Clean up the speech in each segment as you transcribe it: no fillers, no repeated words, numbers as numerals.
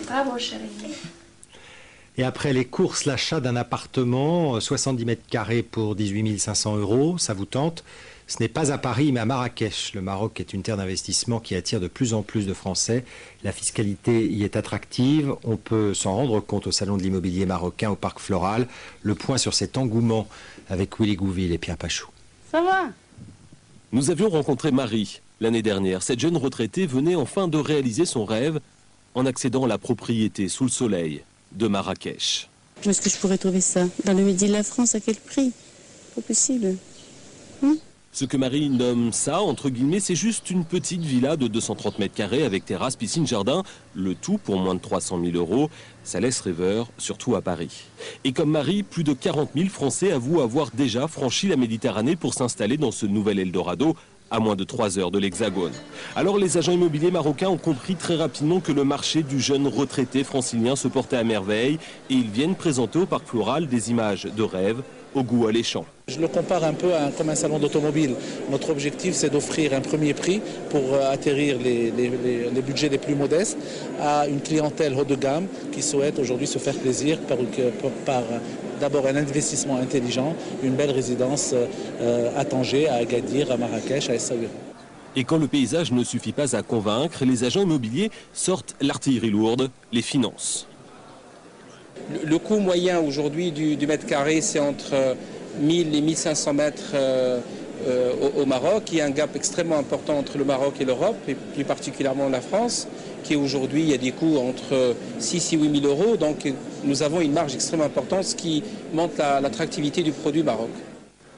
Bravo, chérie. Et après les courses, l'achat d'un appartement, 70 mètres carrés pour 18 500 €, ça vous tente? Ce n'est pas à Paris, mais à Marrakech. Le Maroc est une terre d'investissement qui attire de plus en plus de Français. La fiscalité y est attractive. On peut s'en rendre compte au Salon de l'immobilier marocain au Parc Floral. Le point sur cet engouement avec Willy Gouville et Pierre Pachou. Ça va? Nous avions rencontré Marie l'année dernière. Cette jeune retraitée venait enfin de réaliser son rêve en accédant à la propriété sous le soleil de Marrakech. Où est-ce que je pourrais trouver ça? Dans le midi de la France, à quel prix? Pas possible. Ce que Marie nomme ça, entre guillemets, c'est juste une petite villa de 230 mètres carrés avec terrasse, piscine, jardin. Le tout pour moins de 300 000 €. Ça laisse rêveur, surtout à Paris. Et comme Marie, plus de 40 000 Français avouent avoir déjà franchi la Méditerranée pour s'installer dans ce nouvel Eldorado, à moins de 3 heures de l'Hexagone. Alors les agents immobiliers marocains ont compris très rapidement que le marché du jeune retraité francilien se portait à merveille et ils viennent présenter au Parc Floral des images de rêve au goût alléchant. Je le compare un peu comme un salon d'automobile. Notre objectif, c'est d'offrir un premier prix pour atterrir les budgets les plus modestes à une clientèle haut de gamme qui souhaite aujourd'hui se faire plaisir par d'abord un investissement intelligent, une belle résidence à Tanger, à Agadir, à Marrakech, à Essaouira. Et quand le paysage ne suffit pas à convaincre, les agents immobiliers sortent l'artillerie lourde, les finances. Le coût moyen aujourd'hui du mètre carré, c'est entre 1000 et 1500 mètres au Maroc. Il y a un gap extrêmement important entre le Maroc et l'Europe, et plus particulièrement la France, qui aujourd'hui, il y a des coûts entre 6 et 8 000 €. Donc nous avons une marge extrêmement importante, ce qui montre l'attractivité du produit Maroc.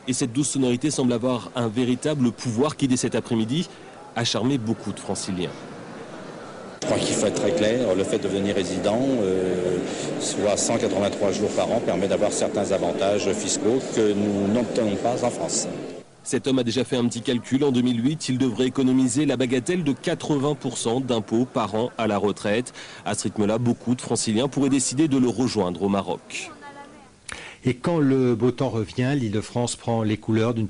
Et cette douce sonorité semble avoir un véritable pouvoir qui, dès cet après-midi, a charmé beaucoup de Franciliens. Je crois qu'il faut être très clair, le fait de devenir résident, soit 183 jours par an, permet d'avoir certains avantages fiscaux que nous n'obtenons pas en France. Cet homme a déjà fait un petit calcul. En 2008, il devrait économiser la bagatelle de 80% d'impôts par an à la retraite. À ce rythme-là, beaucoup de Franciliens pourraient décider de le rejoindre au Maroc. Et quand le beau temps revient, l'Île-de-France prend les couleurs d'une